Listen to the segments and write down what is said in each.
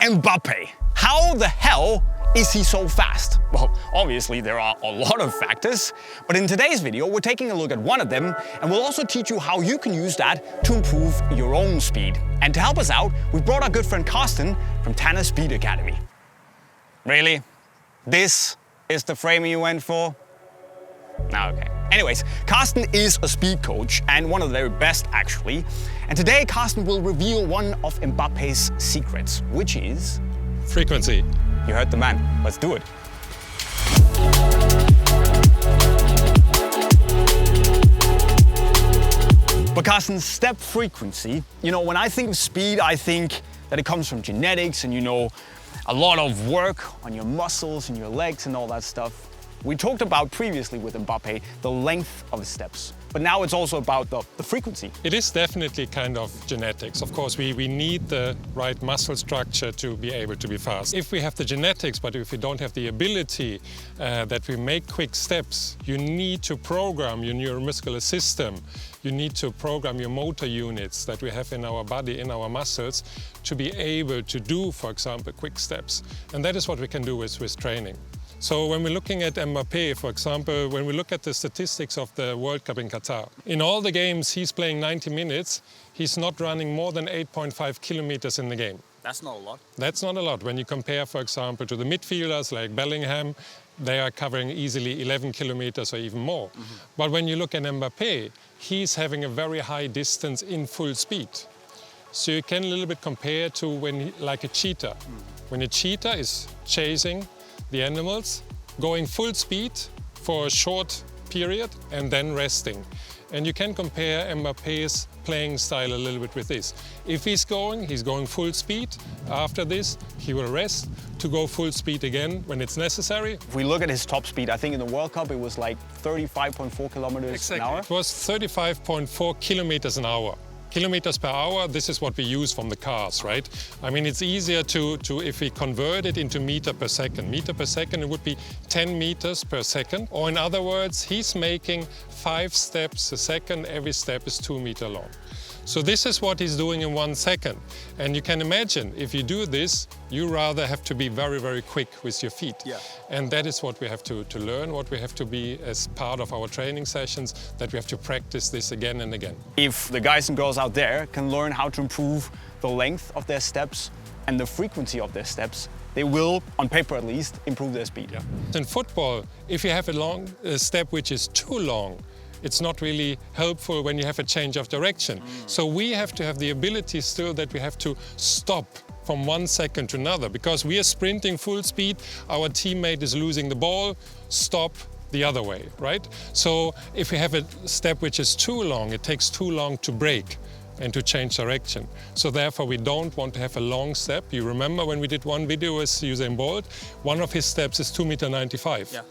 Mbappe. How the hell is he so fast? Well, obviously there are a lot of factors, but in today's video we're taking a look at one of them, and we'll also teach you how you can use that to improve your own speed. And to help us out, we brought our good friend Carsten from Tanner Speed Academy. Really? This is the framing you went for? Okay. Anyways, Carsten is a speed coach, and one of the very best actually. And today Carsten will reveal one of Mbappe's secrets, which is... frequency. You heard the man. Let's do it. But Carsten, step frequency, when I think of speed, I think that it comes from genetics and a lot of work on your muscles and your legs and all that stuff. We talked about previously with Mbappe the length of the steps, but now it's also about the frequency. It is definitely kind of genetics. Of course, we need the right muscle structure to be able to be fast. If we have the genetics, but if we don't have the ability that we make quick steps, you need to program your neuromuscular system. You need to program your motor units that we have in our body, in our muscles, to be able to do, for example, quick steps. And that is what we can do with training. So when we're looking at Mbappe, for example, when we look at the statistics of the World Cup in Qatar, in all the games he's playing 90 minutes, he's not running more than 8.5 kilometers in the game. That's not a lot. That's not a lot. When you compare, for example, to the midfielders like Bellingham, they are covering easily 11 kilometers or even more. Mm-hmm. But when you look at Mbappe, he's having a very high distance in full speed. So you can a little bit compare to like a cheetah. When a cheetah is chasing the animals, going full speed for a short period and then resting. And you can compare Mbappe's playing style a little bit with this. If he's going full speed. After this, he will rest to go full speed again when it's necessary. If we look at his top speed, I think in the World Cup it was like 35.4 kilometers an hour. It was 35.4 kilometers an hour. Kilometers per hour, this is what we use from the cars, right? I mean, it's easier to if we convert it into meter per second. Meter per second, it would be 10 meters per second. Or in other words, he's making 5 steps a second. Every step is 2 meters long. So this is what he's doing in 1 second. And you can imagine, if you do this, you rather have to be very, very quick with your feet. Yeah. And that is what we have to learn, what we have to be as part of our training sessions, that we have to practice this again and again. If the guys and girls out there can learn how to improve the length of their steps and the frequency of their steps, they will, on paper at least, improve their speed. Yeah. In football, if you have a step which is too long, it's not really helpful when you have a change of direction. So we have to have the ability still that we have to stop from 1 second to another, because we are sprinting full speed, our teammate is losing the ball, stop the other way, right? So if we have a step which is too long, it takes too long to break and to change direction. So therefore we don't want to have a long step. You remember when we did one video with Usain Bolt, one of his steps is 2.95 meters. Yeah.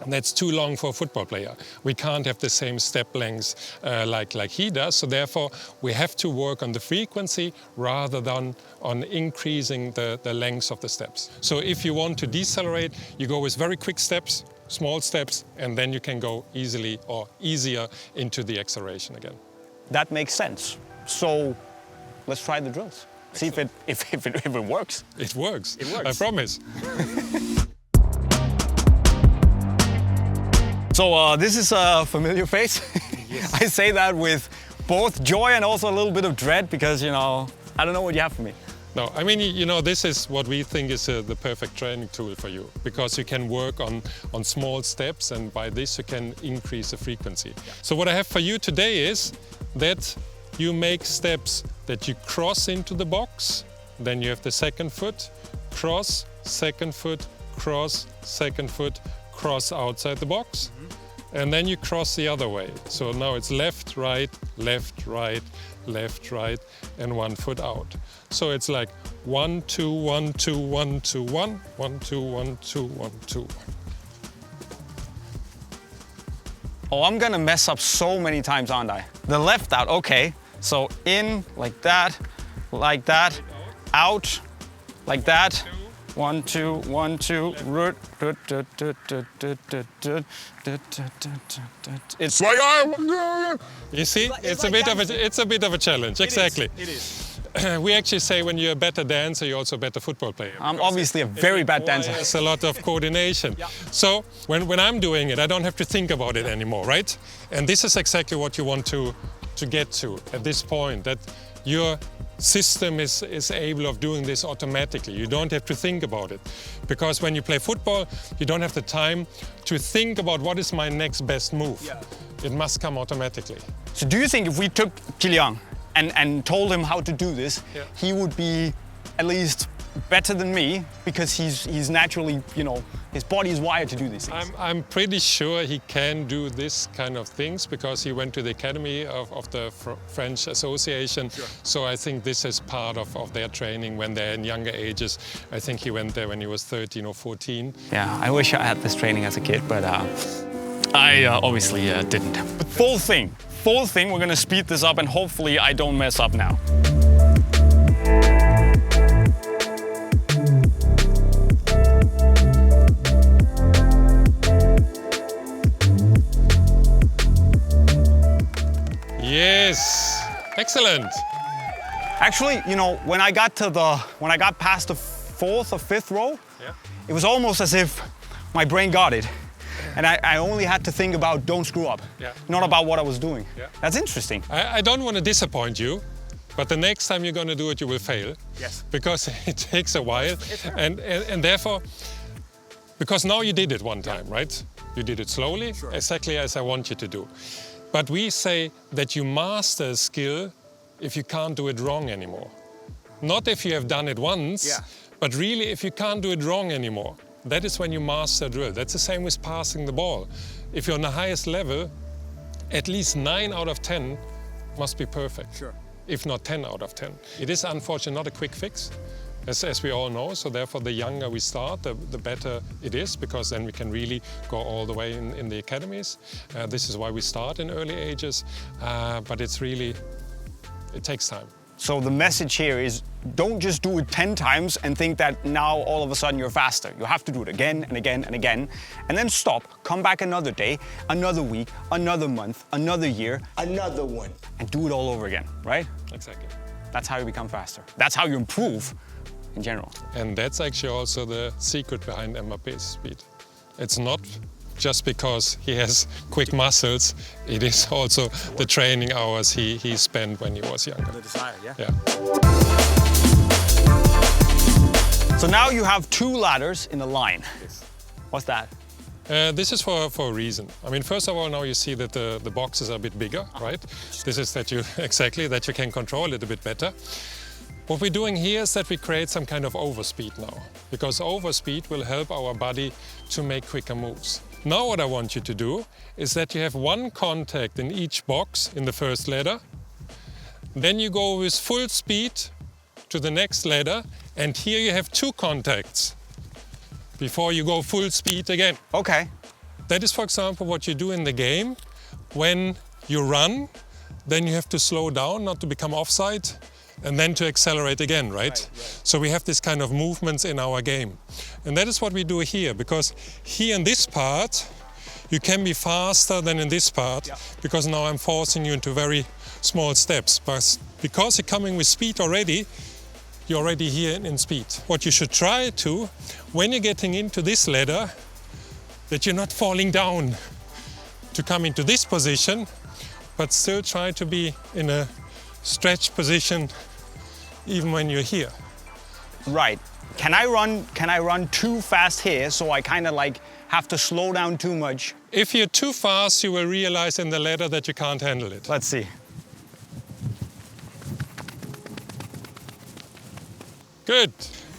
And that's too long for a football player. We can't have the same step lengths like he does, so therefore we have to work on the frequency rather than on increasing the lengths of the steps. So if you want to decelerate, you go with very quick steps, small steps, and then you can go easily or easier into the acceleration again. That makes sense. So let's try the drills. See if it works. It works. It works. I promise. So this is a familiar face. Yes. I say that with both joy and also a little bit of dread because, I don't know what you have for me. No, I mean, this is what we think is the perfect training tool for you, because you can work on small steps, and by this you can increase the frequency. Yeah. So what I have for you today is that you make steps that you cross into the box, then you have the second foot, cross, second foot, cross, second foot, cross outside the box, and then you cross the other way. So now it's left, right, left, right, left, right, and 1 foot out. So it's like 1, 2, 1, 2, 1, 2, 1, 1, 2, 1, 2, 1, 2. Oh, I'm gonna mess up so many times, aren't I? The left out, okay. So in, like that, out, like that. 1, 2, 1, 2. It's like You see, it's a bit of a challenge. Exactly. It is. we actually say when you're a better dancer, you're also a better football player. I'm obviously a very bad dancer. It's a lot of coordination. Yeah. So when I'm doing it, I don't have to think about it anymore, right? And this is exactly what you want to get to at this point, that your system is able of doing this automatically. You don't have to think about it. Because when you play football, you don't have the time to think about what is my next best move. Yeah. It must come automatically. So do you think if we took Kylian and told him how to do this, Yeah. he would be at least better than me, because he's naturally, you know, his body is wired to do these things? I'm pretty sure he can do this kind of things because he went to the academy of the French Association. Sure. So I think this is part of their training when they're in younger ages. I think he went there when he was 13 or 14. Yeah, I wish I had this training as a kid, but I obviously didn't. Full thing, we're gonna speed this up and hopefully I don't mess up now. Yes, excellent. Actually, you know, when I got past the 4th or 5th row, Yeah. it was almost as if my brain got it. And I only had to think about don't screw up, Yeah. not about what I was doing. Yeah. That's interesting. I don't want to disappoint you, but the next time you're going to do it, you will fail. Yes. Because it takes a while. And therefore, because now you did it one time, right? You did it slowly, Sure. exactly as I want you to do. But we say that you master a skill if you can't do it wrong anymore. Not if you have done it once, Yeah. but really if you can't do it wrong anymore. That is when you master a drill. That's the same with passing the ball. If you're on the highest level, at least 9 out of 10 must be perfect. Sure. If not 10 out of 10. It is unfortunately not a quick fix, as we all know. So therefore, the younger we start, the better it is, because then we can really go all the way in the academies. This is why we start in early ages, but it takes time. So the message here is don't just do it 10 times and think that now all of a sudden you're faster. You have to do it again and again and again, and then stop, come back another day, another week, another month, another year, another one, and do it all over again, right? Exactly. That's how you become faster. That's how you improve in general. And that's actually also the secret behind Mbappe's speed. It's not just because he has quick muscles, it is also the training hours he spent when he was younger. The desire, yeah? Yeah. So now you have 2 ladders in a line. Yes. What's that? This is for a reason. I mean, first of all, now you see that the boxes are a bit bigger, right? This is that you can control a little bit better. What we're doing here is that we create some kind of overspeed now, because overspeed will help our body to make quicker moves. Now what I want you to do is that you have 1 contact in each box in the first ladder. Then you go with full speed to the next ladder, and here you have 2 contacts before you go full speed again. Okay. That is, for example, what you do in the game. When you run, then you have to slow down, not to become offside, and then to accelerate again, right? So we have this kind of movements in our game. And that is what we do here, because here in this part, you can be faster than in this part, because now I'm forcing you into very small steps. But because you're coming with speed already, you're already here in speed. What you should try to, when you're getting into this ladder, that you're not falling down to come into this position, but still try to be in a stretch position even when you're here. Right. Can I run too fast here, so I kind of like have to slow down too much? If you're too fast, you will realize in the ladder that you can't handle it. Let's see. Good.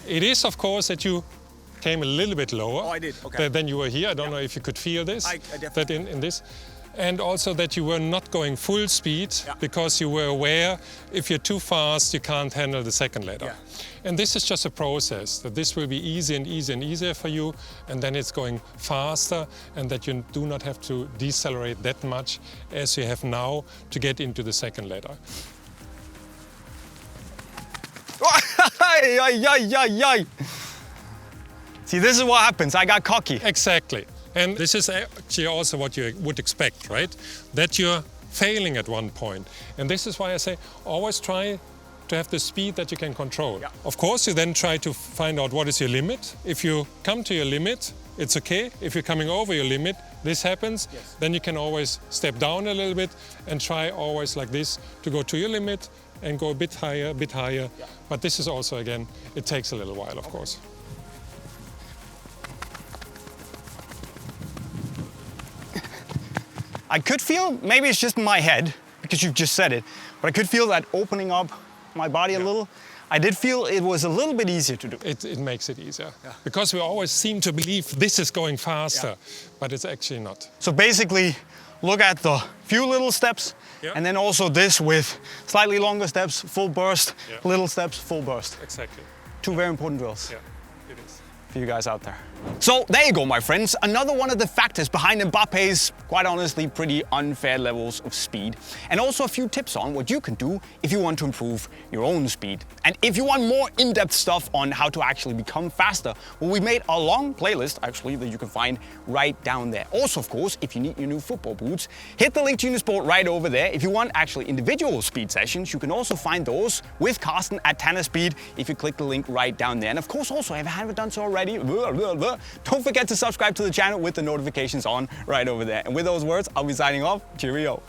It is, of course, that you came a little bit lower. Oh, I did. Okay. Than you were here. I don't know if you could feel this. I definitely that in this. And also that you were not going full speed, Yeah. because you were aware if you're too fast, you can't handle the second ladder. Yeah. And this is just a process, that this will be easier and easier and easier for you, and then it's going faster, and that you do not have to decelerate that much as you have now to get into the second ladder. See, this is what happens. I got cocky. Exactly. And this is actually also what you would expect, right? That you're failing at one point. And this is why I say always try to have the speed that you can control. Yeah. Of course, you then try to find out what is your limit. If you come to your limit, it's okay. If you're coming over your limit, this happens, Yes. then you can always step down a little bit and try always like this to go to your limit and go a bit higher, Yeah. But this is also, again, it takes a little while, of course. I could feel, maybe it's just in my head, because you've just said it, but I could feel that opening up my body a little. I did feel it was a little bit easier to do. It makes it easier. Because we always seem to believe this is going faster, but it's actually not. So basically, look at the few little steps, and then also this with slightly longer steps, full burst, little steps, full burst. Exactly. Two very important drills. Yeah, it is. For you guys out there. So there you go, my friends. Another one of the factors behind Mbappe's, quite honestly, pretty unfair levels of speed. And also a few tips on what you can do if you want to improve your own speed. And if you want more in-depth stuff on how to actually become faster, well, we made a long playlist, actually, that you can find right down there. Also, of course, if you need your new football boots, hit the link to Unisport right over there. If you want actually individual speed sessions, you can also find those with Carsten at Tanner Speed if you click the link right down there. And of course, also, if you haven't done so already, don't forget to subscribe to the channel with the notifications on right over there. And with those words, I'll be signing off. Cheerio.